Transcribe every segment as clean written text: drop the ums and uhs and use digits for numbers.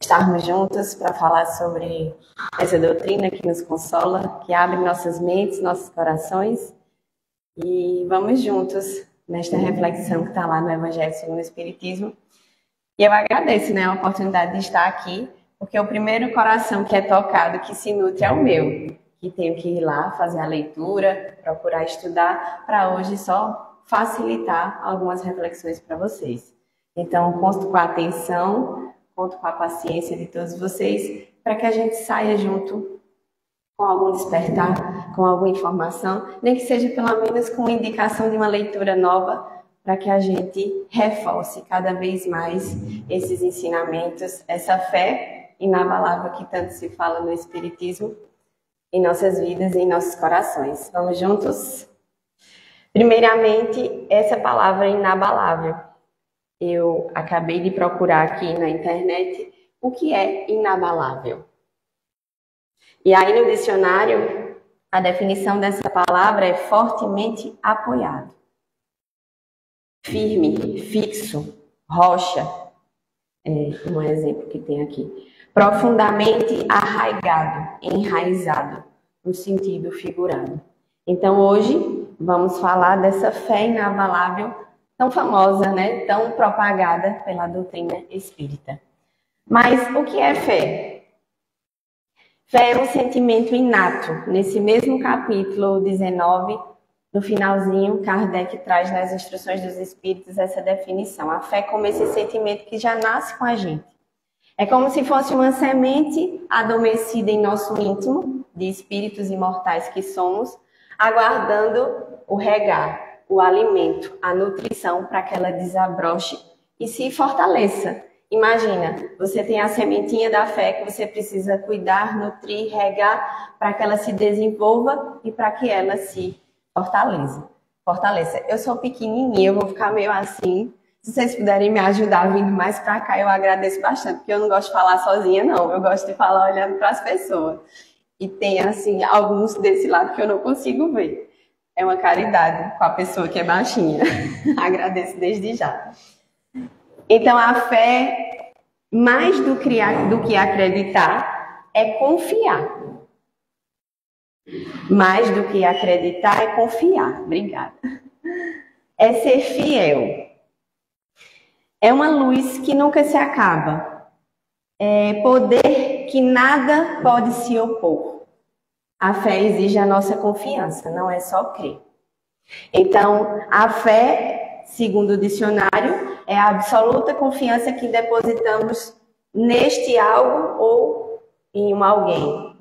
estarmos juntos para falar sobre essa doutrina que nos consola, que abre nossas mentes, nossos corações. E vamos juntos nesta reflexão que está lá no Evangelho segundo o Espiritismo. E eu agradeço, a oportunidade de estar aqui, porque o primeiro coração que é tocado, que se nutre, é o meu, que tenho que ir lá fazer a leitura, procurar estudar, para hoje só facilitar algumas reflexões para vocês. Então, conto com a atenção, conto com a paciência de todos vocês, para que a gente saia junto com algum despertar, com alguma informação, nem que seja pelo menos com indicação de uma leitura nova, para que a gente reforce cada vez mais esses ensinamentos, essa fé inabalável que tanto se fala no Espiritismo, em nossas vidas e em nossos corações. Vamos juntos? Primeiramente, essa palavra inabalável. Eu acabei de procurar aqui na internet o que é inabalável. E aí no dicionário, a definição dessa palavra é fortemente apoiado. Firme, fixo, rocha, é um exemplo que tem aqui. Profundamente arraigado, enraizado, no sentido figurado. Então hoje vamos falar dessa fé inabalável tão famosa, tão propagada pela doutrina espírita. Mas o que é fé? Fé é um sentimento inato. Nesse mesmo capítulo 19, no finalzinho, Kardec traz nas instruções dos espíritos essa definição. A fé como esse sentimento que já nasce com a gente. É como se fosse uma semente adormecida em nosso íntimo, de espíritos imortais que somos, aguardando o regar, o alimento, a nutrição para que ela desabroche e se fortaleça. Imagina, você tem a sementinha da fé que você precisa cuidar, nutrir, regar para que ela se desenvolva e para que ela se fortaleça. Eu sou pequenininha, eu vou ficar meio assim. Se vocês puderem me ajudar vindo mais para cá, eu agradeço bastante, porque eu não gosto de falar sozinha, não. Eu gosto de falar olhando para as pessoas. E tem, assim, alguns desse lado que eu não consigo ver. É uma caridade com a pessoa que é baixinha. Agradeço desde já. Então, a fé, mais do que acreditar, é confiar. Mais do que acreditar é confiar. Obrigada. É ser fiel. É uma luz que nunca se acaba. É poder que nada pode se opor. A fé exige a nossa confiança, não é só crer. Então, a fé, segundo o dicionário, é a absoluta confiança que depositamos neste algo ou em um alguém,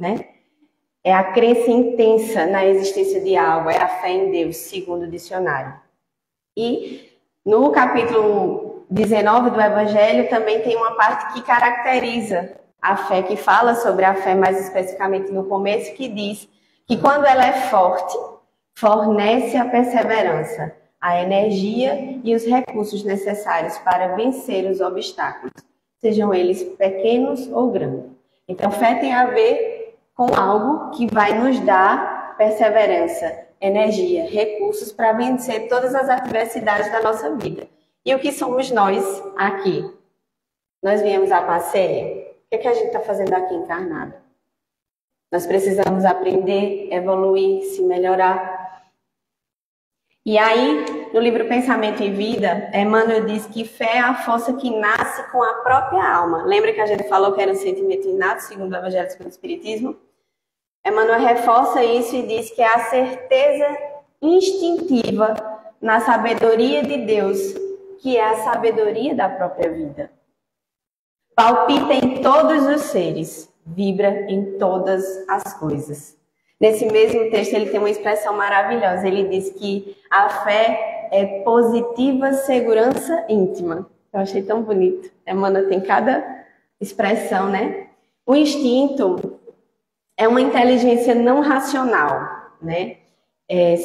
É a crença intensa na existência de algo, é a fé em Deus, segundo o dicionário. E no capítulo 19 do Evangelho também tem uma parte que caracteriza a fé, que fala sobre a fé mais especificamente no começo, que diz que quando ela é forte, fornece a perseverança, a energia e os recursos necessários para vencer os obstáculos, sejam eles pequenos ou grandes. Então, fé tem a ver com algo que vai nos dar perseverança, energia, recursos para vencer todas as adversidades da nossa vida. E o que somos nós aqui? Nós viemos a passeio? O que a gente está fazendo aqui encarnado? Nós precisamos aprender, evoluir, se melhorar. E aí, no livro Pensamento e Vida, Emmanuel diz que fé é a força que nasce com a própria alma. Lembra que a gente falou que era um sentimento inato, segundo o Evangelho segundo o Espiritismo? Emmanuel reforça isso e diz que é a certeza instintiva na sabedoria de Deus, que é a sabedoria da própria vida. Palpita em todos os seres, vibra em todas as coisas. Nesse mesmo texto ele tem uma expressão maravilhosa. Ele diz que a fé é positiva segurança íntima. Eu achei tão bonito. Emmanuel tem cada expressão, O instinto é uma inteligência não racional, É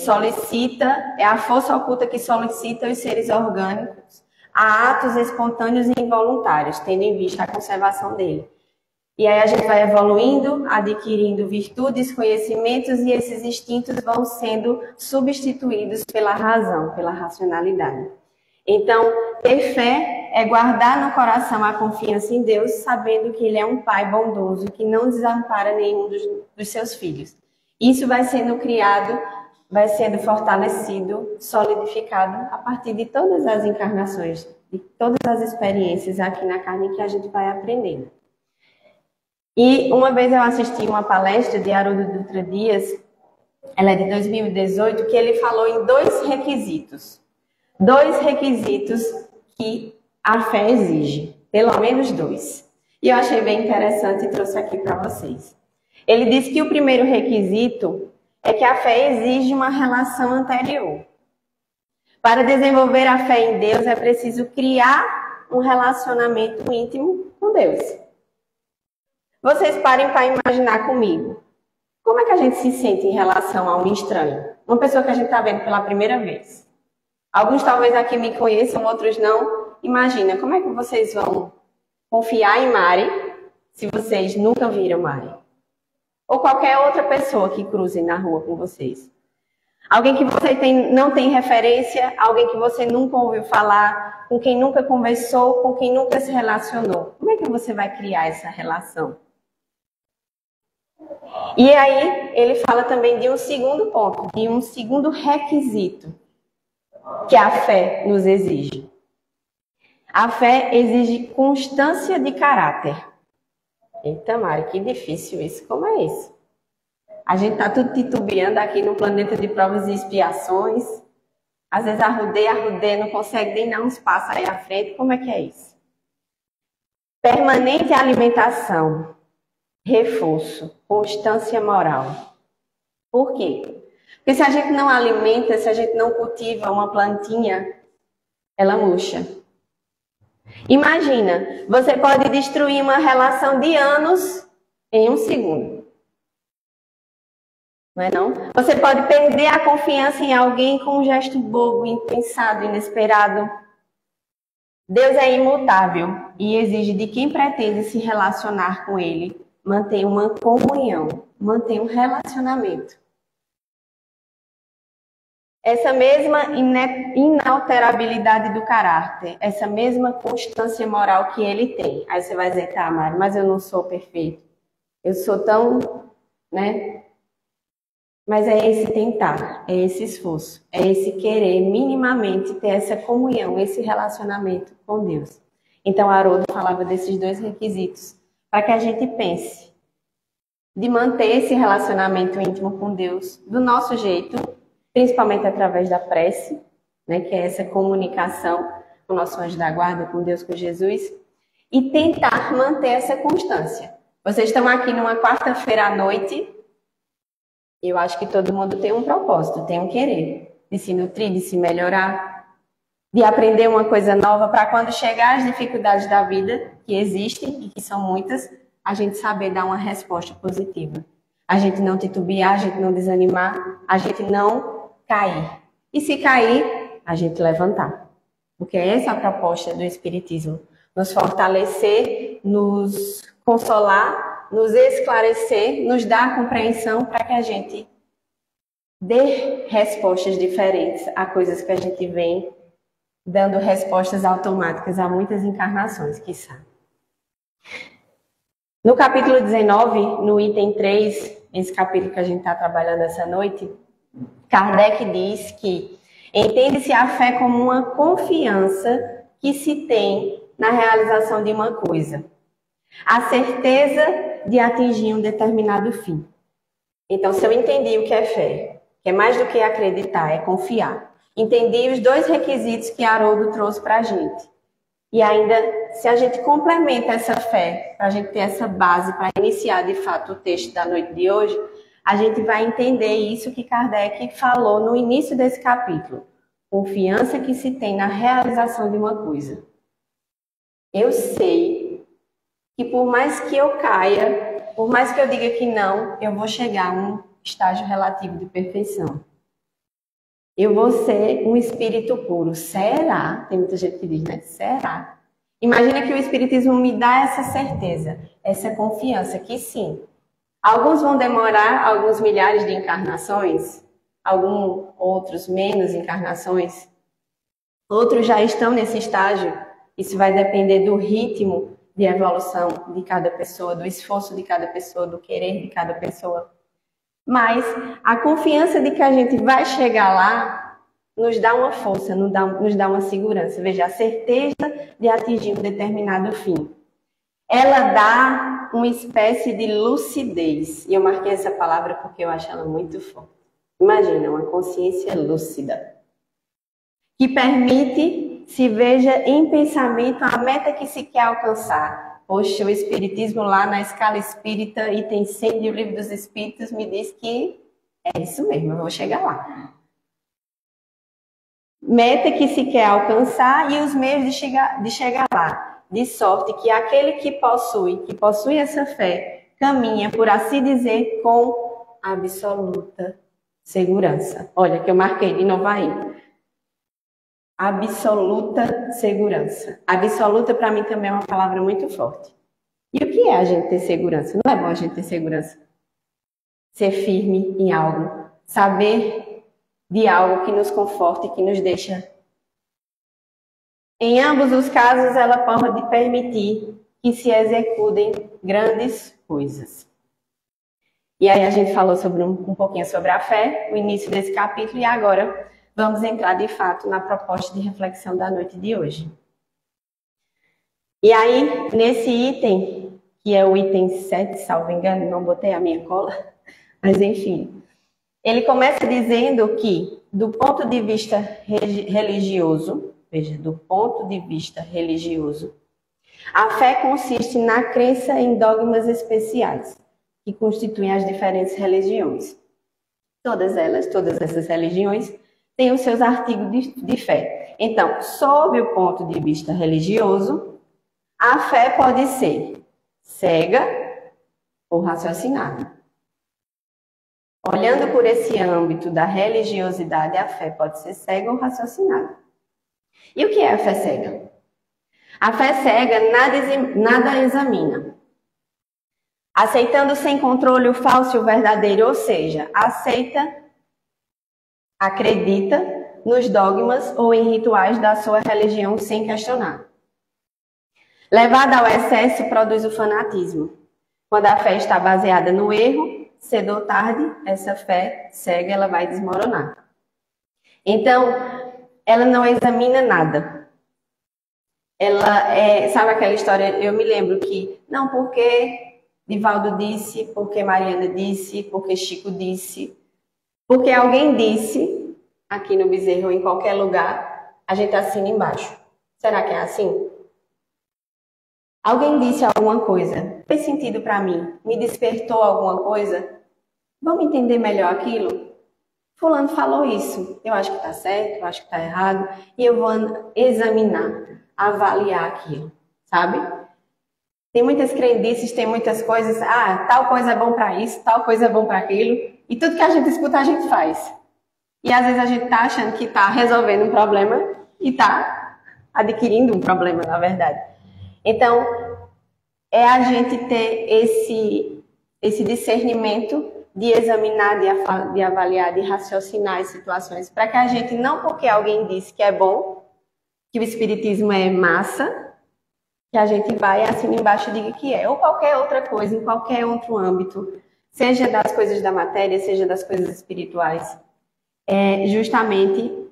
a força oculta que solicita os seres orgânicos a atos espontâneos e involuntários, tendo em vista a conservação dele. E aí a gente vai evoluindo, adquirindo virtudes, conhecimentos, e esses instintos vão sendo substituídos pela razão, pela racionalidade. Então, ter fé é guardar no coração a confiança em Deus, sabendo que Ele é um Pai bondoso, que não desampara nenhum dos seus filhos. Isso vai sendo criado, vai sendo fortalecido, solidificado a partir de todas as encarnações, de todas as experiências aqui na carne que a gente vai aprendendo. E uma vez eu assisti uma palestra de Haroldo Dutra Dias, ela é de 2018, que ele falou em dois requisitos que a fé exige, pelo menos dois. E eu achei bem interessante e trouxe aqui para vocês. Ele disse que o primeiro requisito é que a fé exige uma relação anterior. Para desenvolver a fé em Deus é preciso criar um relacionamento íntimo com Deus. Vocês parem para imaginar comigo. Como é que a gente se sente em relação a um estranho? Uma pessoa que a gente está vendo pela primeira vez. Alguns talvez aqui me conheçam, outros não. Imagina, como é que vocês vão confiar em Mari se vocês nunca viram Mari? Ou qualquer outra pessoa que cruze na rua com vocês. Alguém que você não tem referência, alguém que você nunca ouviu falar, com quem nunca conversou, com quem nunca se relacionou. Como é que você vai criar essa relação? E aí ele fala também de um segundo ponto, de um segundo requisito que a fé nos exige. A fé exige constância de caráter. Eita, Mari, que difícil isso. Como é isso? A gente está tudo titubeando aqui no planeta de provas e expiações. Às vezes arrudei, não consegue nem dar uns passos aí à frente. Como é que é isso? Permanente alimentação, reforço, constância moral. Por quê? Porque se a gente não alimenta, se a gente não cultiva uma plantinha, ela murcha. Imagina, você pode destruir uma relação de anos em um segundo. Não é não? Você pode perder a confiança em alguém com um gesto bobo, impensado, inesperado. Deus é imutável e exige de quem pretende se relacionar com Ele manter uma comunhão, manter um relacionamento. Essa mesma inalterabilidade do caráter, essa mesma constância moral que ele tem. Aí você vai dizer, tá, Mário, mas eu não sou perfeito. Eu sou tão, né? Mas é esse tentar, é esse esforço, é esse querer minimamente ter essa comunhão, esse relacionamento com Deus. Então, Haroldo falava desses dois requisitos, para que a gente pense de manter esse relacionamento íntimo com Deus do nosso jeito, principalmente através da prece, né, que é essa comunicação com o nosso anjo da guarda, com Deus, com Jesus, e tentar manter essa constância. Vocês estão aqui numa quarta-feira à noite, eu acho que todo mundo tem um propósito, tem um querer, de se nutrir, de se melhorar, de aprender uma coisa nova, para quando chegar as dificuldades da vida, que existem e que são muitas, a gente saber dar uma resposta positiva. A gente não titubear, a gente não desanimar, a gente não cair. E se cair, a gente levantar. Porque essa é a proposta do Espiritismo. Nos fortalecer, nos consolar, nos esclarecer, nos dar compreensão para que a gente dê respostas diferentes a coisas que a gente vem dando respostas automáticas a muitas encarnações, quiçá. No capítulo 19, no item 3, esse capítulo que a gente está trabalhando essa noite, Kardec diz que entende-se a fé como uma confiança que se tem na realização de uma coisa, a certeza de atingir um determinado fim. Então, se eu entendi o que é fé, que é mais do que acreditar, é confiar. Entendi os dois requisitos que Haroldo trouxe para a gente. E ainda, se a gente complementa essa fé, para a gente ter essa base para iniciar de fato o texto da noite de hoje, a gente vai entender isso que Kardec falou no início desse capítulo. Confiança que se tem na realização de uma coisa. Eu sei que por mais que eu caia, por mais que eu diga que não, eu vou chegar a um estágio relativo de perfeição. Eu vou ser um espírito puro. Será? Tem muita gente que diz, né? Será? Imagina que o Espiritismo me dá essa certeza, essa confiança que sim. Alguns vão demorar alguns milhares de encarnações, outros menos encarnações. Outros já estão nesse estágio Isso vai depender do ritmo de evolução de cada pessoa, do esforço de cada pessoa, do querer de cada pessoa. Mas a confiança de que a gente vai chegar lá nos dá uma força, nos dá uma segurança. Veja, a certeza de atingir um determinado fim. Ela dá uma espécie de lucidez. E eu marquei essa palavra porque eu acho ela muito forte. Imagina, uma consciência lúcida. Que permite se veja em pensamento a meta que se quer alcançar. Poxa, o Espiritismo lá na escala espírita, item 100 do Livro dos Espíritos, me diz que é isso mesmo, eu vou chegar lá. Meta que se quer alcançar e os meios de chegar lá. De sorte que aquele que possui essa fé, caminha, por assim dizer, com absoluta segurança. Olha, que eu marquei de novo aí. Absoluta segurança. Absoluta, para mim, também é uma palavra muito forte. E o que é a gente ter segurança? Não é bom a gente ter segurança? Ser firme em algo. Saber de algo que nos conforta e que nos deixa. Em ambos os casos, ela pode permitir que se executem grandes coisas. E aí a gente falou sobre um pouquinho sobre a fé, o início desse capítulo, e agora vamos entrar de fato na proposta de reflexão da noite de hoje. E aí, nesse item, que é o item 7, salvo engano, não botei a minha cola, mas enfim, ele começa dizendo que, do ponto de vista religioso, veja, do ponto de vista religioso, a fé consiste na crença em dogmas especiais, que constituem as diferentes religiões. Todas essas religiões, têm os seus artigos de fé. Então, sob o ponto de vista religioso, a fé pode ser cega ou raciocinada. Olhando por esse âmbito da religiosidade, a fé pode ser cega ou raciocinada. E o que é a fé cega? A fé cega nada examina, aceitando sem controle o falso e o verdadeiro, ou seja, acredita nos dogmas ou em rituais da sua religião sem questionar. Levada ao excesso, produz o fanatismo. Quando a fé está baseada no erro, cedo ou tarde, essa fé cega ela vai desmoronar. Então, ela não examina nada. Sabe aquela história, eu me lembro que, não, porque Divaldo disse, porque Mariana disse, porque Chico disse, porque alguém disse, aqui no Bezerro ou em qualquer lugar, a gente assina embaixo. Será que é assim? Alguém disse alguma coisa, fez sentido para mim, me despertou alguma coisa? Vamos entender melhor aquilo? Fulano falou isso, eu acho que está certo, eu acho que está errado, e eu vou examinar, avaliar aquilo, sabe? Tem muitas crendices, tem muitas coisas, tal coisa é bom para isso, tal coisa é bom para aquilo, e tudo que a gente escuta a gente faz. E às vezes a gente está achando que está resolvendo um problema e está adquirindo um problema, na verdade. Então, é a gente ter esse discernimento de examinar, de avaliar, de raciocinar as situações, para que a gente, não porque alguém disse que é bom, que o espiritismo é massa, que a gente vai assim embaixo e diga que é, ou qualquer outra coisa, em qualquer outro âmbito, seja das coisas da matéria, seja das coisas espirituais, é justamente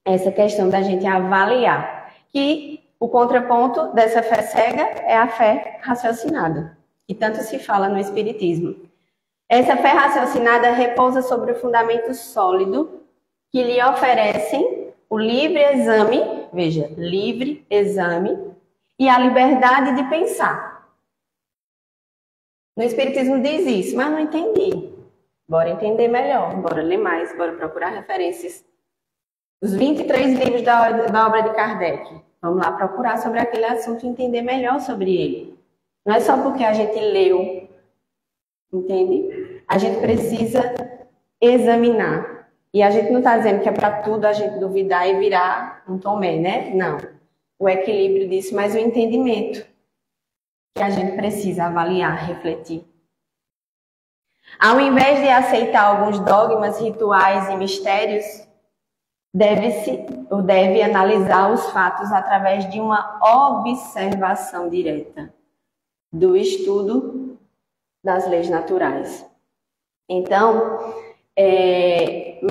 essa questão da gente avaliar, que o contraponto dessa fé cega é a fé raciocinada, que tanto se fala no espiritismo. Essa fé raciocinada repousa sobre o fundamento sólido que lhe oferecem o livre exame, veja, livre exame e a liberdade de pensar. No Espiritismo diz isso, mas não entendi. Bora entender melhor, bora ler mais, bora procurar referências. Os 23 livros da obra de Kardec. Vamos lá procurar sobre aquele assunto e entender melhor sobre ele. Não é só porque a gente leu, entende? A gente precisa examinar. E a gente não está dizendo que é para tudo a gente duvidar e virar um Tomé, né? Não. O equilíbrio disso, mas o entendimento que a gente precisa avaliar, refletir. Ao invés de aceitar alguns dogmas, rituais e mistérios, deve analisar os fatos através de uma observação direta do estudo das leis naturais. Então,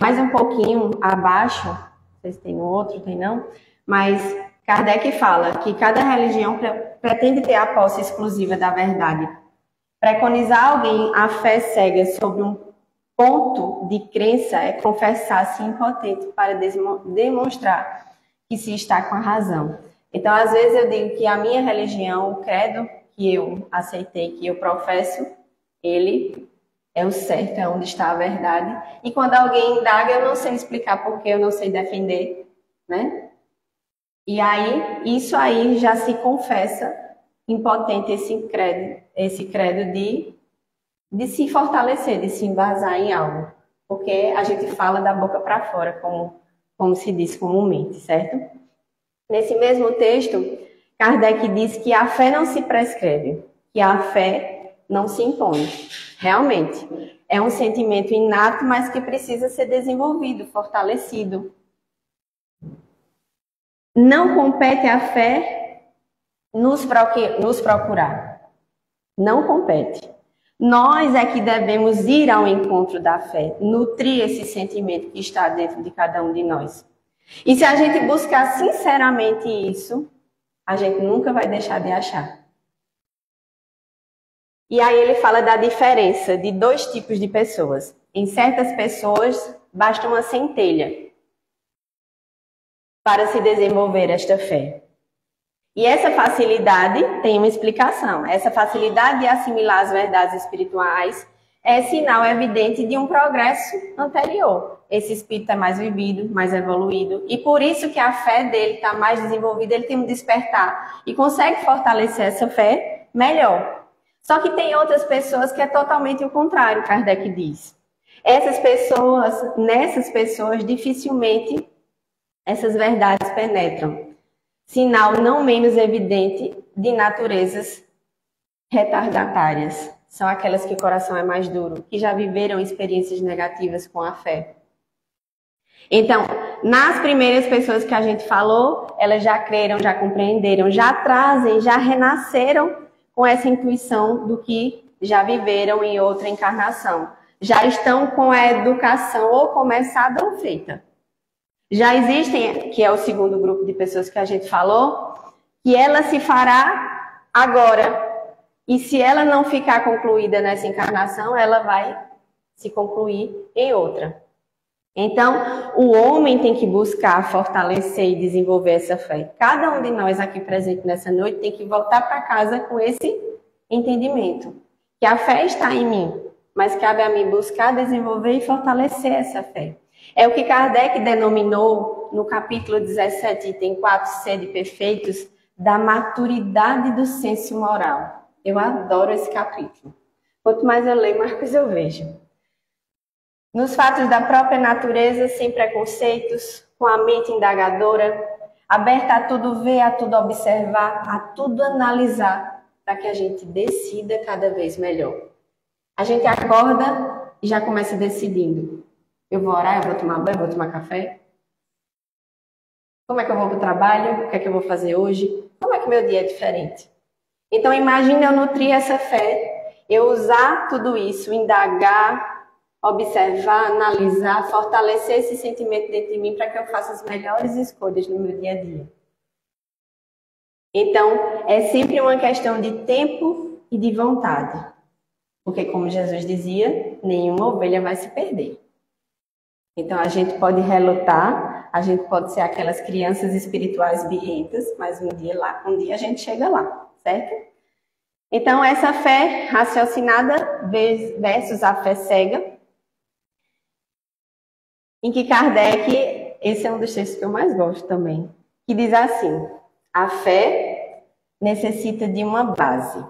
mais um pouquinho abaixo, não sei se tem um outro, tem não, mas Kardec fala que cada religião pretende ter a posse exclusiva da verdade. Preconizar alguém a fé cega sobre um ponto de crença é confessar-se impotente para demonstrar que se está com a razão. Então, às vezes eu digo que a minha religião, o credo que eu aceitei, que eu professo, ele é o certo, é onde está a verdade. E quando alguém indaga, eu não sei explicar porque eu não sei defender, né? E aí, isso aí já se confessa impotente esse credo de se fortalecer, de se embasar em algo. Porque a gente fala da boca para fora, como se diz comumente, certo? Nesse mesmo texto, Kardec diz que a fé não se prescreve, que a fé não se impõe. Realmente, é um sentimento inato, mas que precisa ser desenvolvido, fortalecido. Não compete à fé nos procurar. Não compete. Nós é que devemos ir ao encontro da fé, nutrir esse sentimento que está dentro de cada um de nós. E se a gente buscar sinceramente isso, a gente nunca vai deixar de achar. E aí ele fala da diferença de dois tipos de pessoas. Em certas pessoas, basta uma centelha para se desenvolver esta fé. E essa facilidade tem uma explicação. Essa facilidade de assimilar as verdades espirituais é sinal evidente de um progresso anterior. Esse espírito é mais vivido, mais evoluído, e por isso que a fé dele está mais desenvolvida, ele tem um despertar e consegue fortalecer essa fé melhor. Só que tem outras pessoas que é totalmente o contrário, Kardec diz. Nessas pessoas, dificilmente essas verdades penetram. Sinal não menos evidente de naturezas retardatárias. São aquelas que o coração é mais duro, que já viveram experiências negativas com a fé. Então, nas primeiras pessoas que a gente falou, elas já creram, já compreenderam, já trazem, já renasceram com essa intuição do que já viveram em outra encarnação. Já estão com a educação ou começada ou feita. Já existem, que é o segundo grupo de pessoas que a gente falou, que ela se fará agora. E se ela não ficar concluída nessa encarnação, ela vai se concluir em outra. Então, o homem tem que buscar fortalecer e desenvolver essa fé. Cada um de nós aqui presente nessa noite tem que voltar para casa com esse entendimento. Que a fé está em mim, mas cabe a mim buscar, desenvolver e fortalecer essa fé. É o que Kardec denominou no capítulo 17, item 4, sede perfeitos, da maturidade do senso moral. Eu adoro esse capítulo. Quanto mais eu leio, mais coisa eu vejo. Nos fatos da própria natureza, sem preconceitos, com a mente indagadora, aberta a tudo ver, a tudo observar, a tudo analisar, para que a gente decida cada vez melhor. A gente acorda e já começa decidindo. Eu vou orar, eu vou tomar banho, eu vou tomar café. Como é que eu vou para o trabalho? O que é que eu vou fazer hoje? Como é que meu dia é diferente? Então, imagina eu nutrir essa fé, eu usar tudo isso, indagar, observar, analisar, fortalecer esse sentimento dentro de mim para que eu faça as melhores escolhas no meu dia a dia. Então, é sempre uma questão de tempo e de vontade. Porque, como Jesus dizia, nenhuma ovelha vai se perder. Então, a gente pode relutar, a gente pode ser aquelas crianças espirituais birrentas, mas um dia a gente chega lá, certo? Então, essa fé raciocinada versus a fé cega, em que Kardec, esse é um dos textos que eu mais gosto também, que diz assim, a fé necessita de uma base.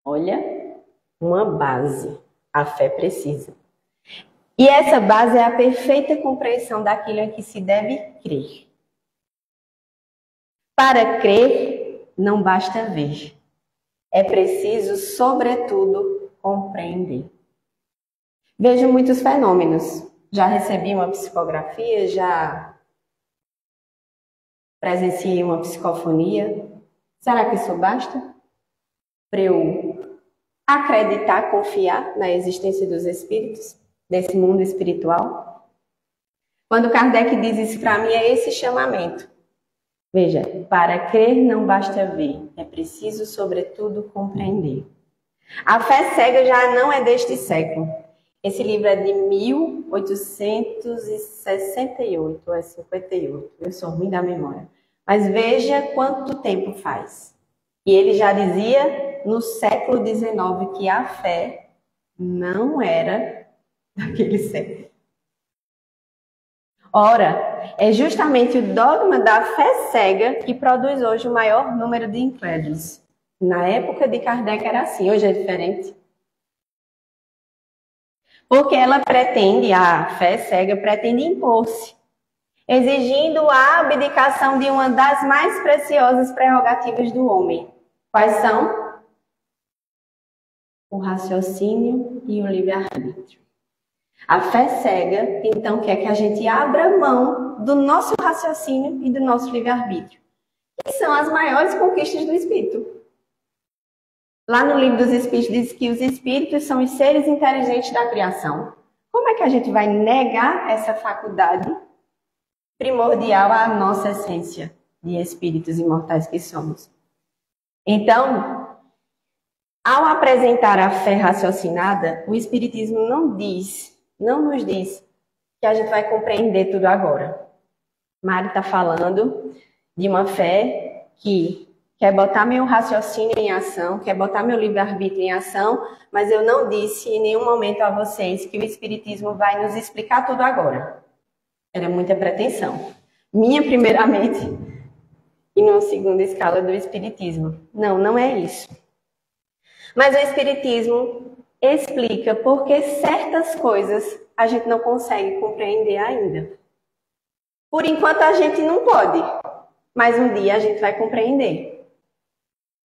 Olha, uma base. A fé precisa. E essa base é a perfeita compreensão daquilo em que se deve crer. Para crer, não basta ver. É preciso, sobretudo, compreender. Vejo muitos fenômenos Já recebi uma psicografia, já presenciei uma psicofonia. Será que isso basta para eu acreditar, confiar na existência dos espíritos, desse mundo espiritual? Quando Kardec diz isso para mim, é esse chamamento. Veja, para crer não basta ver, é preciso, sobretudo, compreender. A fé cega já não é deste século. Esse livro é de 1868 ou é 58. Eu sou ruim da memória. Mas veja quanto tempo faz. E ele já dizia no século XIX que a fé não era daquele século. Ora, é justamente o dogma da fé cega que produz hoje o maior número de incrédulos. Na época de Kardec era assim, hoje é diferente. Porque ela pretende, a fé cega pretende impor-se, exigindo a abdicação de uma das mais preciosas prerrogativas do homem. Quais são? O raciocínio e o livre-arbítrio. A fé cega, então, quer que a gente abra mão do nosso raciocínio e do nosso livre-arbítrio, que são as maiores conquistas do espírito. Lá no Livro dos Espíritos diz que os espíritos são os seres inteligentes da criação. Como é que a gente vai negar essa faculdade primordial à nossa essência de espíritos imortais que somos? Então, ao apresentar a fé raciocinada, o Espiritismo não nos diz que a gente vai compreender tudo agora. Mari está falando de uma fé que quer botar meu raciocínio em ação, quer botar meu livre-arbítrio em ação, mas eu não disse em nenhum momento a vocês que o Espiritismo vai nos explicar tudo agora. Era muita pretensão. Minha, primeiramente, e numa segunda escala do Espiritismo. Não, não é isso. Mas o Espiritismo explica por que certas coisas a gente não consegue compreender ainda. Por enquanto a gente não pode, mas um dia a gente vai compreender.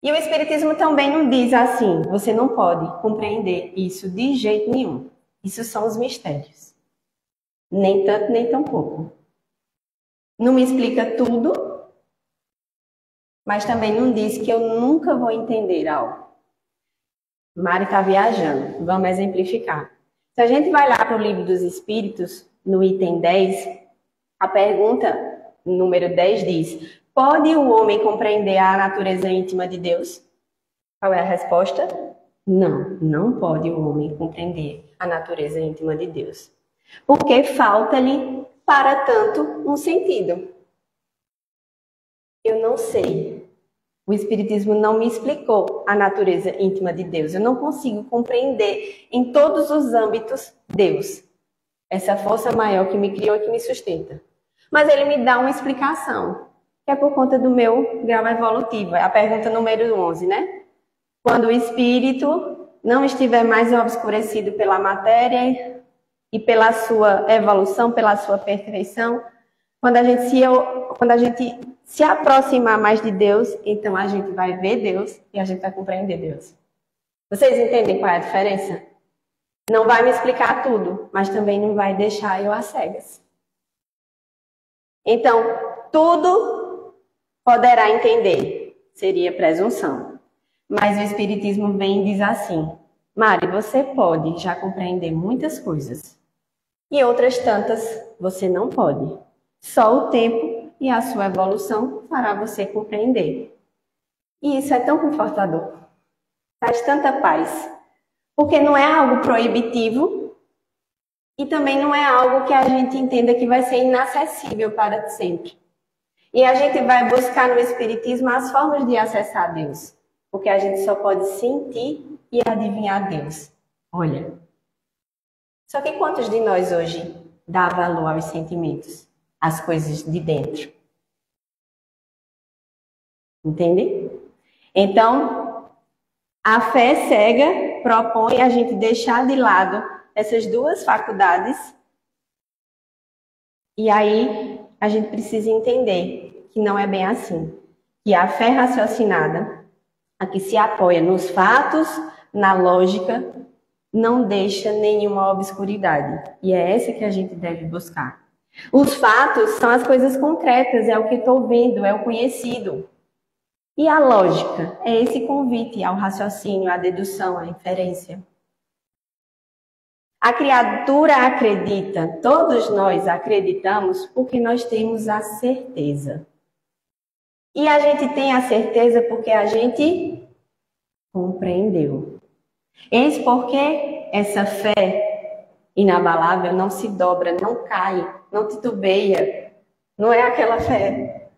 E o Espiritismo também não diz assim, você não pode compreender isso de jeito nenhum. Isso são os mistérios. Nem tanto, nem tão pouco. Não me explica tudo, mas também não diz que eu nunca vou entender algo. Mari está viajando, vamos exemplificar. Se a gente vai lá para o Livro dos Espíritos, no item 10, a pergunta número 10 diz: pode o homem compreender a natureza íntima de Deus? Qual é a resposta? Não, não pode o homem compreender a natureza íntima de Deus. Porque falta-lhe, para tanto, um sentido. Eu não sei. O Espiritismo não me explicou a natureza íntima de Deus. Eu não consigo compreender em todos os âmbitos Deus. Essa força maior que me criou e que me sustenta. Mas ele me dá uma explicação, que é por conta do meu grau evolutivo. É a pergunta número 11, né? Quando o espírito não estiver mais obscurecido pela matéria e pela sua evolução, pela sua perfeição, quando a gente se aproximar mais de Deus, então a gente vai ver Deus e a gente vai compreender Deus. Vocês entendem qual é a diferença? Não vai me explicar tudo, mas também não vai deixar eu às cegas. Então, tudo poderá entender, seria presunção. Mas o Espiritismo vem e diz assim: Mari, você pode já compreender muitas coisas. E outras tantas você não pode. Só o tempo e a sua evolução fará você compreender. E isso é tão confortador. Traz tanta paz. Porque não é algo proibitivo e também não é algo que a gente entenda que vai ser inacessível para sempre. E a gente vai buscar no Espiritismo as formas de acessar Deus. Porque a gente só pode sentir e adivinhar Deus. Olha. Só que quantos de nós hoje dá valor aos sentimentos? Às coisas de dentro? Entende? Então, a fé cega propõe a gente deixar de lado essas duas faculdades. E aí, a gente precisa entender que não é bem assim. Que a fé raciocinada, a que se apoia nos fatos, na lógica, não deixa nenhuma obscuridade. E é essa que a gente deve buscar. Os fatos são as coisas concretas, é o que estou vendo, é o conhecido. E a lógica é esse convite ao raciocínio, à dedução, à inferência. A criatura acredita, todos nós acreditamos porque nós temos a certeza. E a gente tem a certeza porque a gente compreendeu. Eis porque essa fé inabalável não se dobra, não cai, não titubeia. Não é aquela fé.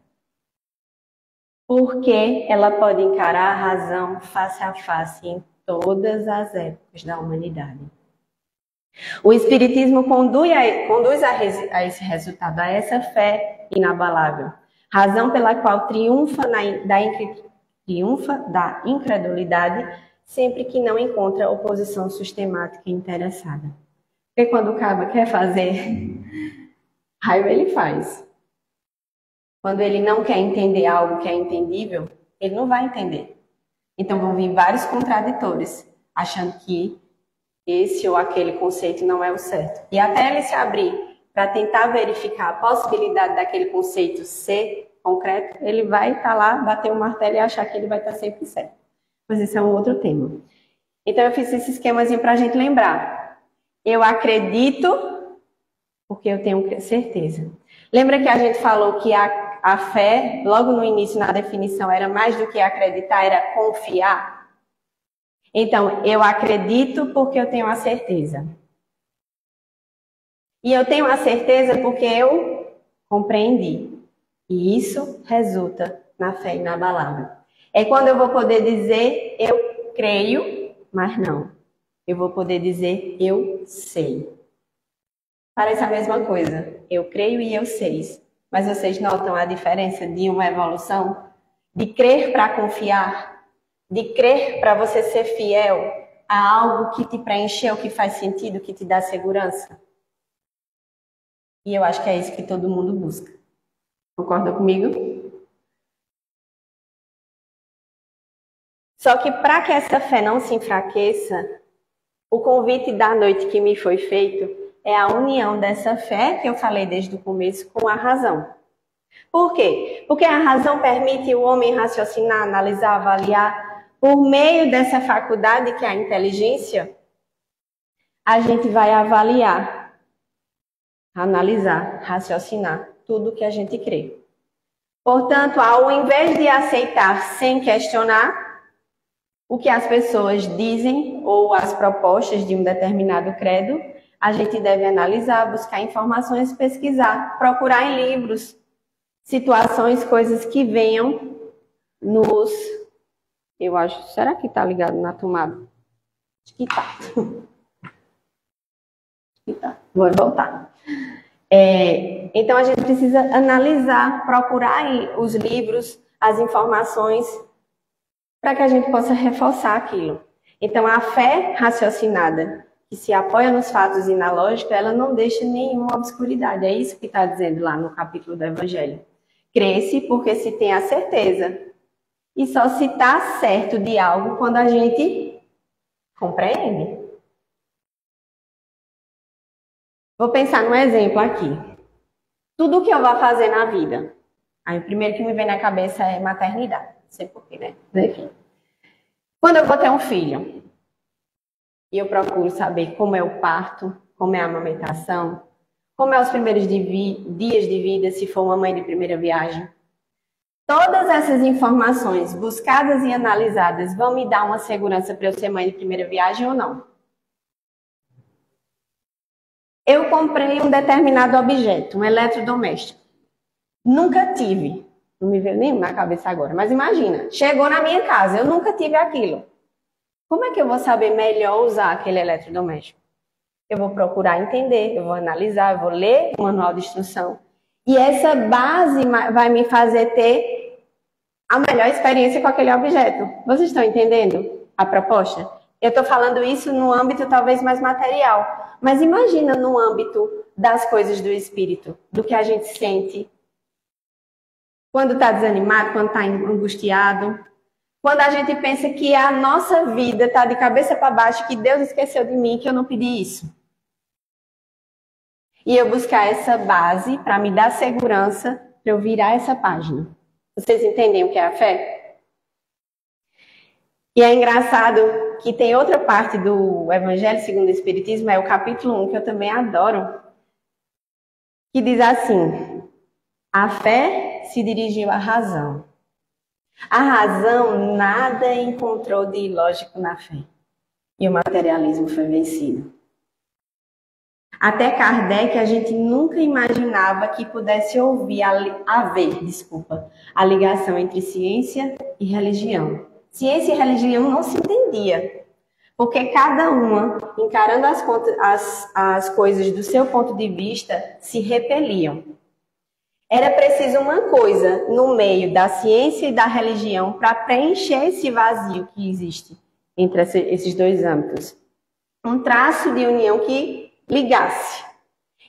Porque ela pode encarar a razão face a face em todas as épocas da humanidade. O Espiritismo conduz a esse resultado, a essa fé inabalável. Razão pela qual triunfa da incredulidade sempre que não encontra oposição sistemática e interessada. Porque quando o cara quer fazer raiva, ele faz. Quando ele não quer entender algo que é entendível, ele não vai entender. Então vão vir vários contraditores, achando que esse ou aquele conceito não é o certo. E até ele se abrir para tentar verificar a possibilidade daquele conceito ser concreto, ele vai estar lá, bater o martelo e achar que ele vai estar sempre certo. Mas esse é um outro tema. Então eu fiz esse esquemazinho para a gente lembrar. Eu acredito porque eu tenho certeza. Lembra que a gente falou que a fé, logo no início, na definição, era mais do que acreditar, era confiar? Então, eu acredito porque eu tenho a certeza. E eu tenho a certeza porque eu compreendi. E isso resulta na fé inabalável. É quando eu vou poder dizer, eu creio, mas não. Eu vou poder dizer, eu sei. Parece a mesma coisa. Eu creio e eu sei. Mas vocês notam a diferença de uma evolução? De crer para confiar, de crer para você ser fiel a algo que te preencheu, que faz sentido, que te dá segurança. E eu acho que é isso que todo mundo busca. Concorda comigo? Só que para que essa fé não se enfraqueça, o convite da noite que me foi feito é a união dessa fé, que eu falei desde o começo, com a razão. Por quê? Porque a razão permite o homem raciocinar, analisar, avaliar. Por meio dessa faculdade que é a inteligência, a gente vai avaliar, analisar, raciocinar tudo que a gente crê. Portanto, ao invés de aceitar sem questionar o que as pessoas dizem ou as propostas de um determinado credo, a gente deve analisar, buscar informações, pesquisar, procurar em livros, situações, coisas que venham nos... Eu acho... Será que está ligado na tomada? Acho que está. Vou voltar. Então, a gente precisa analisar, procurar os livros, as informações, para que a gente possa reforçar aquilo. Então, a fé raciocinada, que se apoia nos fatos e na lógica, ela não deixa nenhuma obscuridade. É isso que está dizendo lá no capítulo do Evangelho. Crê-se porque se tem a certeza. E só se está certo de algo quando a gente compreende. Vou pensar num exemplo aqui. Tudo que eu vou fazer na vida. Aí o primeiro que me vem na cabeça é maternidade. Não sei porquê, né? Mas enfim. Quando eu vou ter um filho, e eu procuro saber como é o parto, como é a amamentação, como é os primeiros dias de vida, se for uma mãe de primeira viagem. Todas essas informações buscadas e analisadas vão me dar uma segurança para eu ser mãe de primeira viagem ou não? Eu comprei um determinado objeto, um eletrodoméstico. Nunca tive. Não me veio nenhum na cabeça agora. Mas imagina, chegou na minha casa, eu nunca tive aquilo. Como é que eu vou saber melhor usar aquele eletrodoméstico? Eu vou procurar entender, eu vou analisar, eu vou ler o manual de instrução. E essa base vai me fazer ter a melhor experiência com aquele objeto. Vocês estão entendendo a proposta? Eu estou falando isso no âmbito talvez mais material. Mas imagina no âmbito das coisas do espírito, do que a gente sente quando está desanimado, quando está angustiado. Quando a gente pensa que a nossa vida está de cabeça para baixo, que Deus esqueceu de mim, que eu não pedi isso. E eu buscar essa base para me dar segurança para eu virar essa página. Vocês entendem o que é a fé? E é engraçado que tem outra parte do Evangelho segundo o Espiritismo, é o capítulo 1, que eu também adoro, que diz assim: a fé se dirigiu à razão. A razão nada encontrou de ilógico na fé. E o materialismo foi vencido. Até Kardec, a gente nunca imaginava que pudesse haver a ligação entre ciência e religião. Ciência e religião não se entendia, porque cada uma, encarando as coisas do seu ponto de vista, se repeliam. Era preciso uma coisa no meio da ciência e da religião para preencher esse vazio que existe entre esses dois âmbitos. Um traço de união que ligasse.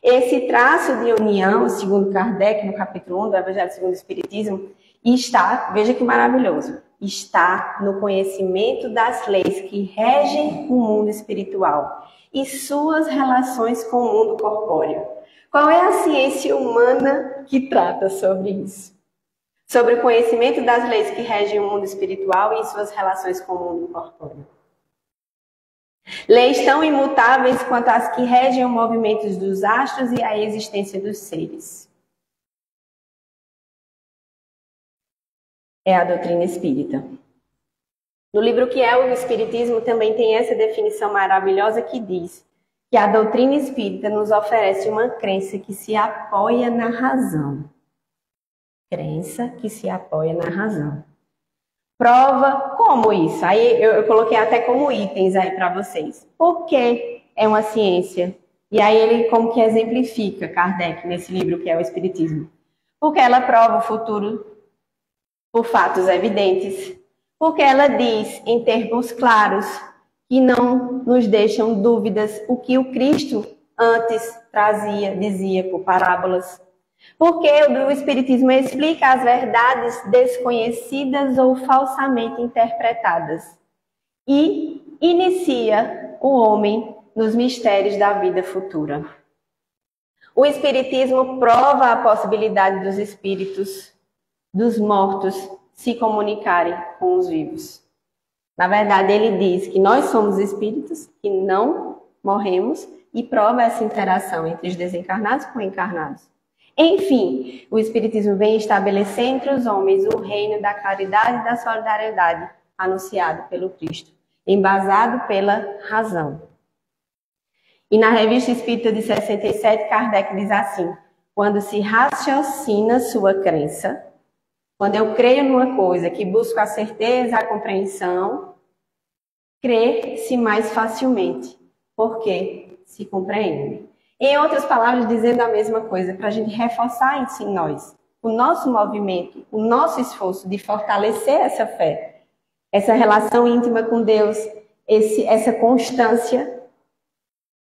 Esse traço de união, segundo Kardec, no capítulo 1 do Evangelho segundo o Espiritismo, está, veja que maravilhoso, está no conhecimento das leis que regem o mundo espiritual e suas relações com o mundo corpóreo. Qual é a ciência humana que trata sobre isso? Sobre o conhecimento das leis que regem o mundo espiritual e suas relações com o mundo corpóreo. Leis tão imutáveis quanto as que regem os movimentos dos astros e a existência dos seres. É a doutrina espírita. No livro Que é o Espiritismo também tem essa definição maravilhosa que diz que a doutrina espírita nos oferece uma crença que se apoia na razão. Crença que se apoia na razão. Prova como isso? Aí eu coloquei até como itens aí para vocês. Por que é uma ciência? E aí ele como que exemplifica Kardec nesse livro Que é o Espiritismo. Porque ela prova o futuro por fatos evidentes. Porque ela diz em termos claros que não nos deixam dúvidas o que o Cristo antes dizia por parábolas. Porque o Espiritismo explica as verdades desconhecidas ou falsamente interpretadas e inicia o homem nos mistérios da vida futura. O Espiritismo prova a possibilidade dos espíritos, dos mortos, se comunicarem com os vivos. Na verdade, ele diz que nós somos espíritos, que não morremos, e prova essa interação entre os desencarnados com encarnados. Enfim, o Espiritismo vem estabelecer entre os homens o reino da caridade e da solidariedade, anunciado pelo Cristo, embasado pela razão. E na Revista Espírita de 67, Kardec diz assim: quando se raciocina sua crença, quando eu creio numa coisa que busco a certeza, a compreensão, crer-se mais facilmente, porque se compreende. Em outras palavras, dizendo a mesma coisa, para a gente reforçar isso em nós. O nosso movimento, o nosso esforço de fortalecer essa fé, essa relação íntima com Deus, essa constância,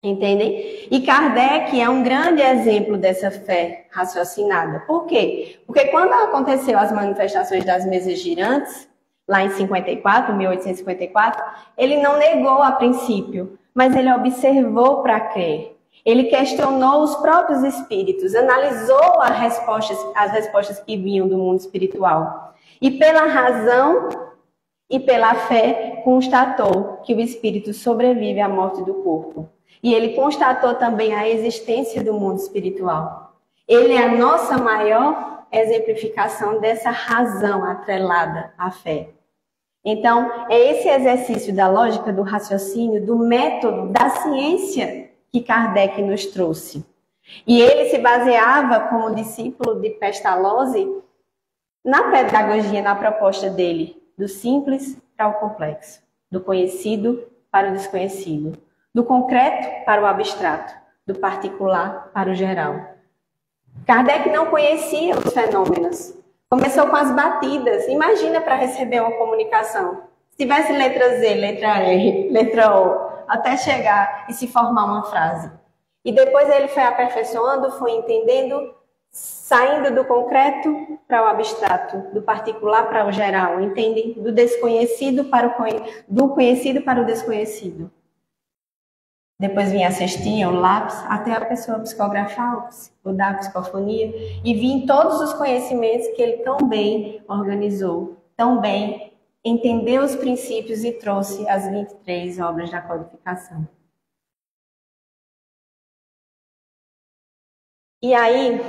entendem? E Kardec é um grande exemplo dessa fé raciocinada. Por quê? Porque quando aconteceu as manifestações das mesas girantes, lá em 1854, ele não negou a princípio, mas ele observou para crer. Ele questionou os próprios espíritos, analisou as respostas que vinham do mundo espiritual. E pela razão e pela fé, constatou que o espírito sobrevive à morte do corpo. E ele constatou também a existência do mundo espiritual. Ele é a nossa maior exemplificação dessa razão atrelada à fé. Então, é esse exercício da lógica, do raciocínio, do método, da ciência que Kardec nos trouxe. E ele se baseava, como discípulo de Pestalozzi, na pedagogia, na proposta dele, do simples para o complexo, do conhecido para o desconhecido, do concreto para o abstrato, do particular para o geral. Kardec não conhecia os fenômenos. Começou com as batidas. Imagina para receber uma comunicação. Se tivesse letra Z, letra R, letra O, até chegar e se formar uma frase. E depois ele foi aperfeiçoando, foi entendendo saindo do concreto para o abstrato, do particular para o geral, entende? Do desconhecido para do conhecido para o desconhecido. Depois vinha a cestinha, o lápis, até a pessoa psicografar ou dar a psicofonia, e vinha todos os conhecimentos que ele tão bem organizou, tão bem entendeu os princípios e trouxe as 23 obras da codificação. E aí,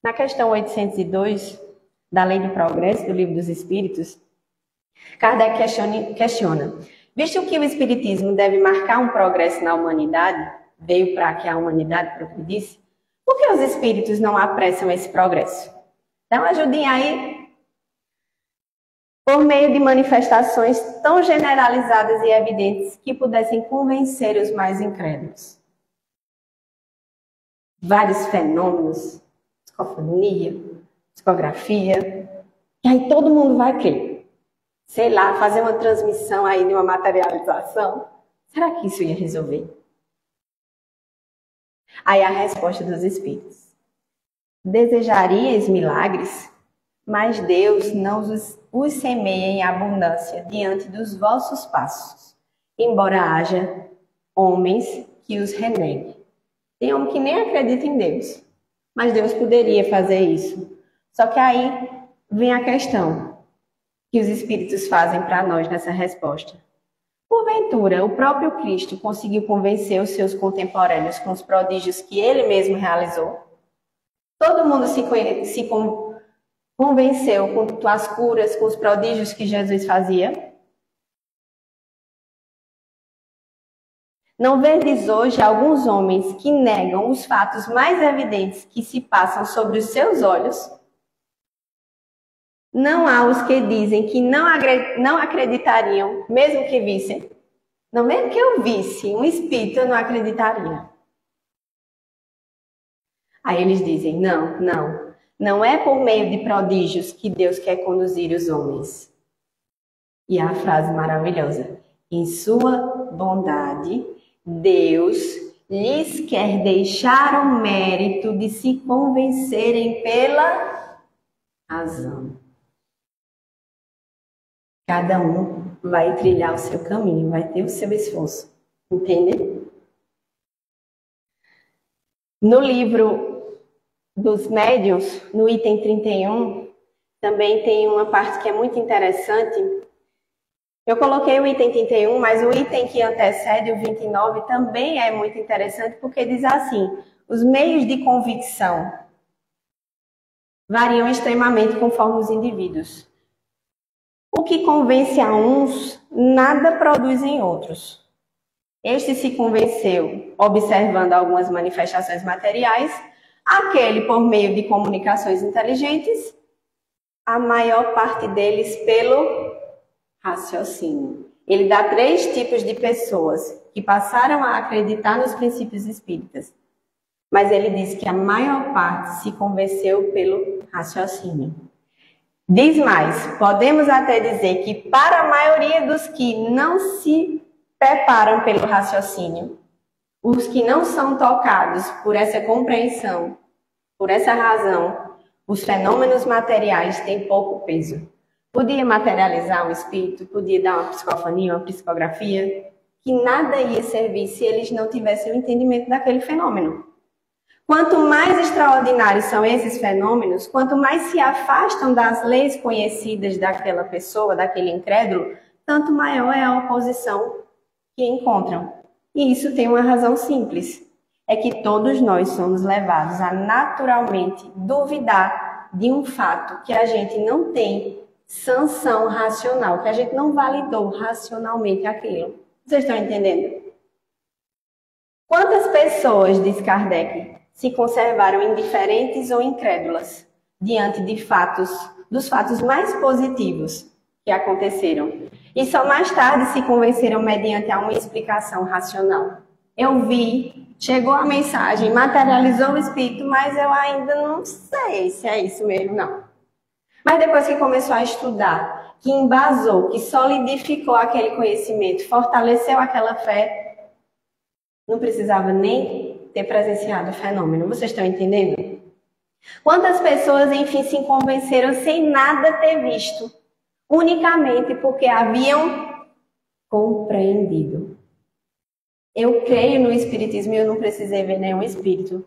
na questão 802 da Lei do Progresso, do Livro dos Espíritos, Kardec questiona: visto que o Espiritismo deve marcar um progresso na humanidade, veio para que a humanidade progredisse, por que os Espíritos não apressam esse progresso? Então, ajudem aí, por meio de manifestações tão generalizadas e evidentes que pudessem convencer os mais incrédulos. Vários fenômenos, psicofonia, psicografia, e aí todo mundo vai crer. Sei lá, fazer uma transmissão aí de uma materialização. Será que isso ia resolver? Aí a resposta dos Espíritos: desejarias milagres, mas Deus não os semeia em abundância diante dos vossos passos, embora haja homens que os reneguem. Tem homem que nem acredita em Deus, mas Deus poderia fazer isso. Só que aí vem a questão que os Espíritos fazem para nós nessa resposta. Porventura, o próprio Cristo conseguiu convencer os seus contemporâneos com os prodígios que ele mesmo realizou? Todo mundo se convenceu com as curas, com os prodígios que Jesus fazia? Não vedes hoje alguns homens que negam os fatos mais evidentes que se passam sobre os seus olhos? Não há os que dizem que não acreditariam, mesmo que vissem. Não, mesmo que eu visse um espírito, eu não acreditaria. Aí eles dizem: não é por meio de prodígios que Deus quer conduzir os homens. E a frase maravilhosa: em sua bondade, Deus lhes quer deixar o mérito de se convencerem pela razão. Cada um vai trilhar o seu caminho, vai ter o seu esforço. Entende? No livro dos médiuns, no item 31, também tem uma parte que é muito interessante. Eu coloquei o item 31, mas o item que antecede, o 29, também é muito interessante, porque diz assim: os meios de convicção variam extremamente conforme os indivíduos. O que convence a uns, nada produz em outros. Este se convenceu observando algumas manifestações materiais, aquele por meio de comunicações inteligentes, a maior parte deles pelo raciocínio. Ele dá 3 tipos de pessoas que passaram a acreditar nos princípios espíritas. Mas ele diz que a maior parte se convenceu pelo raciocínio. Diz mais, podemos até dizer que para a maioria dos que não se preparam pelo raciocínio, os que não são tocados por essa compreensão, por essa razão, os fenômenos materiais têm pouco peso. Podia materializar um espírito, podia dar uma psicofonia, uma psicografia, que nada ia servir se eles não tivessem o entendimento daquele fenômeno. Quanto mais extraordinários são esses fenômenos, quanto mais se afastam das leis conhecidas daquela pessoa, daquele incrédulo, tanto maior é a oposição que encontram. E isso tem uma razão simples. É que todos nós somos levados a naturalmente duvidar de um fato que a gente não tem sanção racional, que a gente não validou racionalmente aquilo. Vocês estão entendendo? Quantas pessoas, diz Kardec, se conservaram indiferentes ou incrédulas diante dos fatos mais positivos que aconteceram e só mais tarde se convenceram mediante a uma explicação racional? Eu vi, chegou a mensagem, materializou o espírito, mas eu ainda não sei se é isso mesmo, não. Mas depois que começou a estudar, que embasou, que solidificou aquele conhecimento, fortaleceu aquela fé, não precisava nem ter presenciado o fenômeno. Vocês estão entendendo? Quantas pessoas, enfim, se convenceram sem nada ter visto, unicamente porque haviam compreendido. Eu creio no espiritismo e eu não precisei ver nenhum espírito,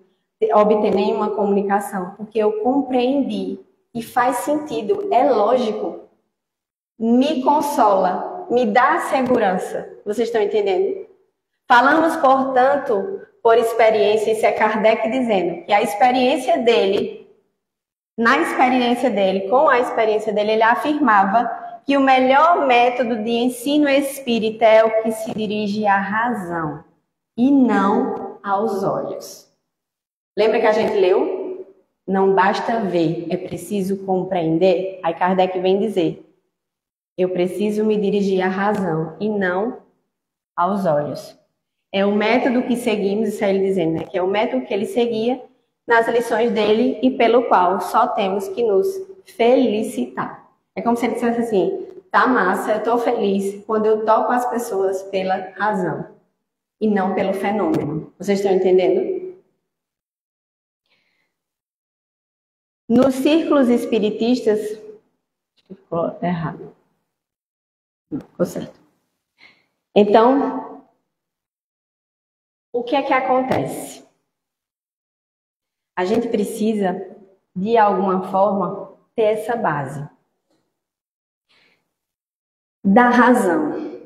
obter nenhuma comunicação, porque eu compreendi e faz sentido, é lógico, me consola, me dá segurança. Vocês estão entendendo? Falamos, portanto, por experiência, isso é Kardec dizendo que a experiência dele, na experiência dele, com a experiência dele, ele afirmava que o melhor método de ensino espírita é o que se dirige à razão e não aos olhos. Lembra que a gente leu? Não basta ver, é preciso compreender. Aí Kardec vem dizer, eu preciso me dirigir à razão e não aos olhos. É o método que seguimos, isso é ele dizendo, né? Que é o método que ele seguia nas lições dele e pelo qual só temos que nos felicitar. É como se ele dissesse assim, tá massa, eu tô feliz quando eu toco as pessoas pela razão e não pelo fenômeno. Vocês estão entendendo? Nos círculos espiritistas... Acho que ficou errado. Não, ficou certo. Então, o que é que acontece? A gente precisa, de alguma forma, ter essa base da razão,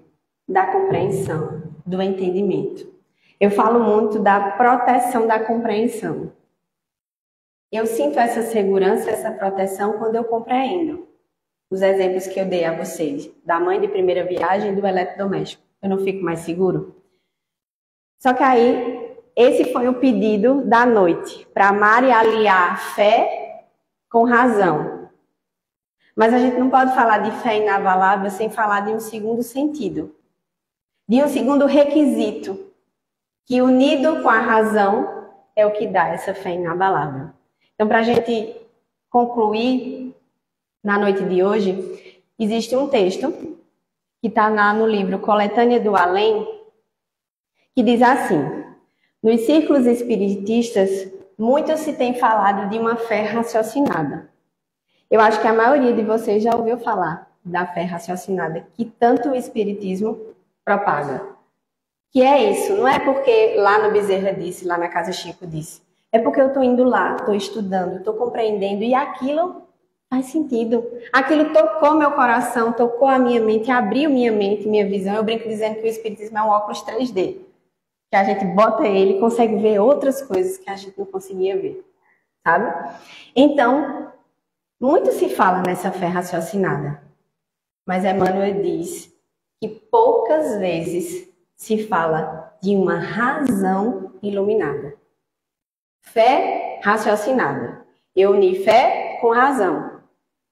da compreensão, do entendimento. Eu falo muito da proteção da compreensão. Eu sinto essa segurança, essa proteção quando eu compreendo. Os exemplos que eu dei a vocês, da mãe de primeira viagem e do eletrodoméstico. Eu não fico mais seguro? Só que aí, esse foi o pedido da noite, para amar e aliar fé com razão. Mas a gente não pode falar de fé inabalável sem falar de um segundo sentido, de um segundo requisito, que unido com a razão é o que dá essa fé inabalável. Então, para a gente concluir na noite de hoje, existe um texto que está lá no livro Coletânea do Além, que diz assim, nos círculos espiritistas, muito se tem falado de uma fé raciocinada. Eu acho que a maioria de vocês já ouviu falar da fé raciocinada, que tanto o espiritismo propaga. Que é isso, não é porque lá no Bezerra disse, lá na Casa Chico disse, é porque eu estou indo lá, estou estudando, estou compreendendo e aquilo faz sentido. Aquilo tocou meu coração, tocou a minha mente, abriu minha mente, minha visão. Eu brinco dizendo que o espiritismo é um óculos 3D. Que a gente bota ele e consegue ver outras coisas que a gente não conseguia ver, sabe? Então, muito se fala nessa fé raciocinada, mas Emmanuel diz que poucas vezes se fala de uma razão iluminada. Fé raciocinada. Eu uni fé com razão.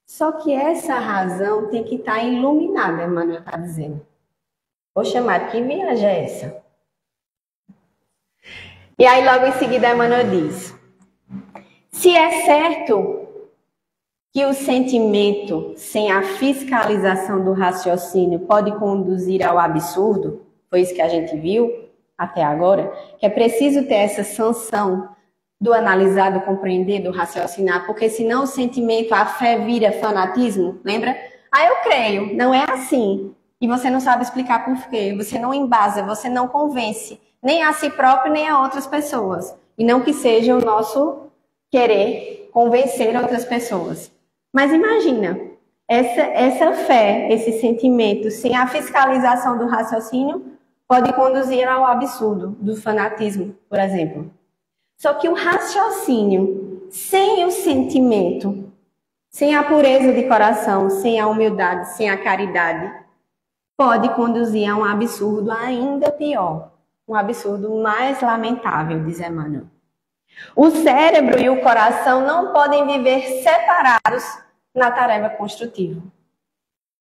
Só que essa razão tem que estar iluminada, Emmanuel está dizendo. Vou chamar, que viagem é essa? E aí logo em seguida Emmanuel diz, se é certo que o sentimento sem a fiscalização do raciocínio pode conduzir ao absurdo, foi isso que a gente viu até agora, que é preciso ter essa sanção do analisar, do compreender, do raciocinar, porque senão o sentimento, a fé vira fanatismo, lembra? Eu creio, não é assim. E você não sabe explicar por quê, você não embasa, você não convence, nem a si próprio, nem a outras pessoas. E não que seja o nosso querer convencer outras pessoas. Mas imagina, essa fé, esse sentimento, sem a fiscalização do raciocínio, pode conduzir ao absurdo do fanatismo, por exemplo. Só que o raciocínio, sem o sentimento, sem a pureza de coração, sem a humildade, sem a caridade, pode conduzir a um absurdo ainda pior. Um absurdo mais lamentável, diz Emmanuel. O cérebro e o coração não podem viver separados na tarefa construtiva.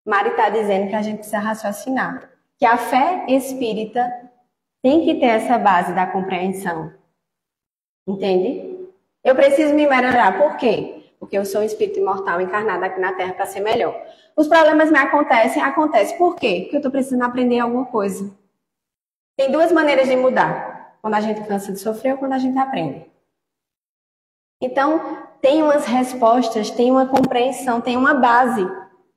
Mari está dizendo que a gente precisa raciocinar, que a fé espírita tem que ter essa base da compreensão. Entende? Eu preciso me melhorar. Por quê? Porque eu sou um espírito imortal encarnado aqui na Terra para ser melhor. Os problemas me acontecem. Por quê? Porque eu estou precisando aprender alguma coisa. Tem duas maneiras de mudar. Quando a gente cansa de sofrer ou quando a gente aprende. Então, tem umas respostas, tem uma compreensão, tem uma base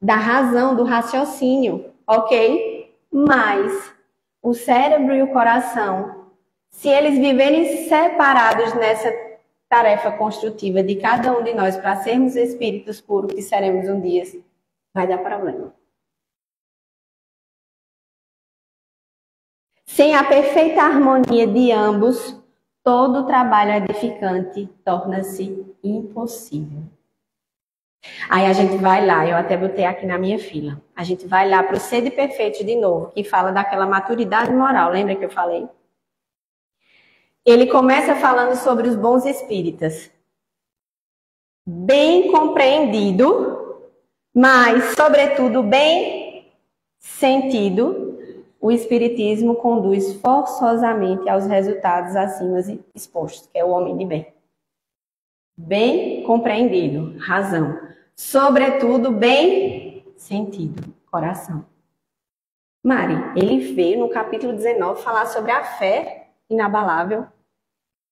da razão, do raciocínio, ok? Mas o cérebro e o coração, se eles viverem separados nessa tarefa construtiva de cada um de nós para sermos espíritos puros que seremos um dia, vai dar problema. Sem a perfeita harmonia de ambos, todo trabalho edificante torna-se impossível. Aí a gente vai lá, eu até botei aqui na minha fila, a gente vai lá para o Sede Perfeito de novo, que fala daquela maturidade moral, lembra que eu falei? Ele começa falando sobre os bons espíritas. Bem compreendido, mas, sobretudo, bem sentido, o espiritismo conduz forçosamente aos resultados acima expostos, que é o homem de bem. Bem compreendido, razão. Sobretudo, bem sentido, coração. Mari, ele veio no capítulo 19 falar sobre a fé inabalável,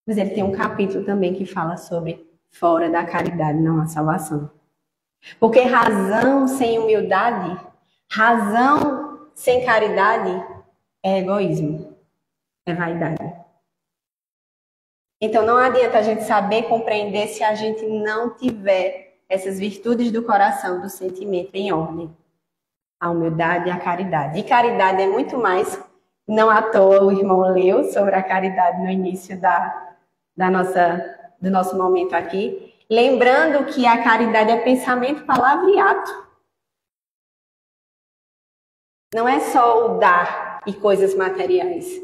mas ele tem um capítulo também que fala sobre fora da caridade não há salvação. Porque razão sem humildade, razão sem caridade é egoísmo, é vaidade. Então não adianta a gente saber compreender se a gente não tiver essas virtudes do coração, do sentimento em ordem. A humildade e a caridade. E caridade é muito mais, não à toa o irmão leu sobre a caridade no início do nosso momento aqui, lembrando que a caridade é pensamento, palavra e ato. Não é só o dar e coisas materiais.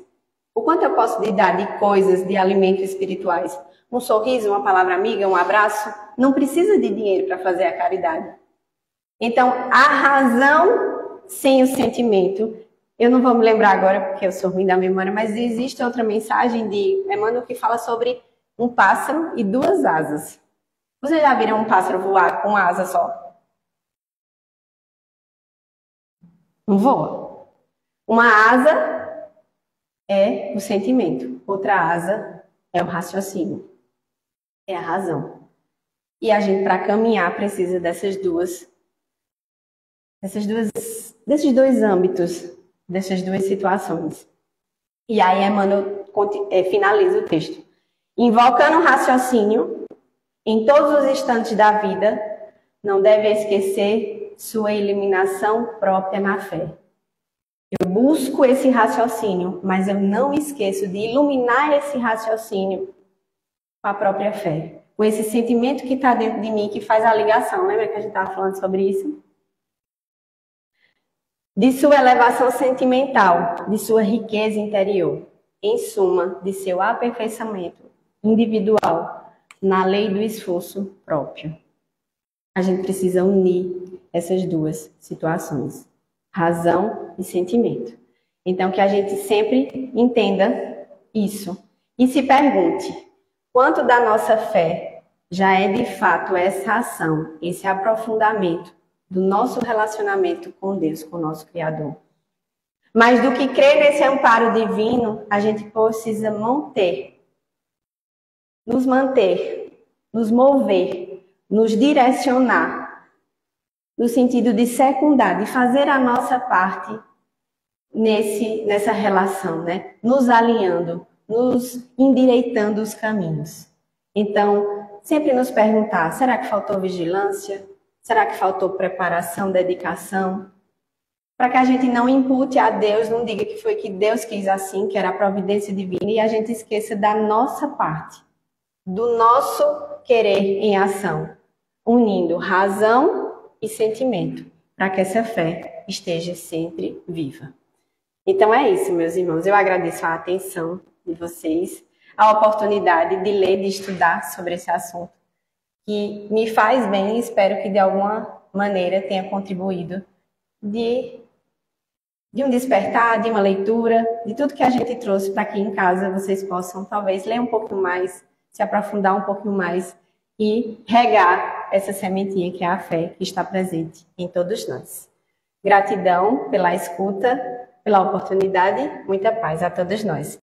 O quanto eu posso dar de coisas, de alimentos espirituais? Um sorriso, uma palavra amiga, um abraço? Não precisa de dinheiro para fazer a caridade. Então, a razão sem o sentimento. Eu não vou me lembrar agora porque eu sou ruim da memória, mas existe outra mensagem de Emmanuel que fala sobre um pássaro e duas asas. Vocês já viram um pássaro voar com uma asa só? Não voa. Uma asa é o sentimento, outra asa é o raciocínio, é a razão. E a gente, para caminhar, precisa desses dois âmbitos, dessas duas situações. E aí Emmanuel finaliza o texto. Invocando o raciocínio, em todos os instantes da vida, não deve esquecer sua iluminação própria na fé. Eu busco esse raciocínio, mas eu não esqueço de iluminar esse raciocínio com a própria fé. Com esse sentimento que está dentro de mim, que faz a ligação. Lembra que a gente estava falando sobre isso? De sua elevação sentimental, de sua riqueza interior. Em suma, de seu aperfeiçoamento individual na lei do esforço próprio. A gente precisa unir essas duas situações. Razão e sentimento. Então, que a gente sempre entenda isso. E se pergunte, quanto da nossa fé já é de fato essa ação, esse aprofundamento do nosso relacionamento com Deus, com o nosso Criador. Mas do que crer nesse amparo divino, a gente precisa nos manter, nos mover, nos direcionar, no sentido de secundar, de fazer a nossa parte nessa relação, né? Nos alinhando, nos endireitando os caminhos. Então, sempre nos perguntar, será que faltou vigilância? Será que faltou preparação, dedicação? Para que a gente não impute a Deus, não diga que foi que Deus quis assim, que era a providência divina, e a gente esqueça da nossa parte, do nosso querer em ação, unindo razão e sentimento, para que essa fé esteja sempre viva. Então é isso, meus irmãos. Eu agradeço a atenção de vocês, a oportunidade de ler, de estudar sobre esse assunto, que me faz bem e espero que de alguma maneira tenha contribuído de um despertar, de uma leitura, de tudo que a gente trouxe para aqui em casa, vocês possam talvez ler um pouquinho mais, se aprofundar um pouquinho mais e regar essa sementinha que é a fé que está presente em todos nós. Gratidão pela escuta, pela oportunidade, muita paz a todos nós.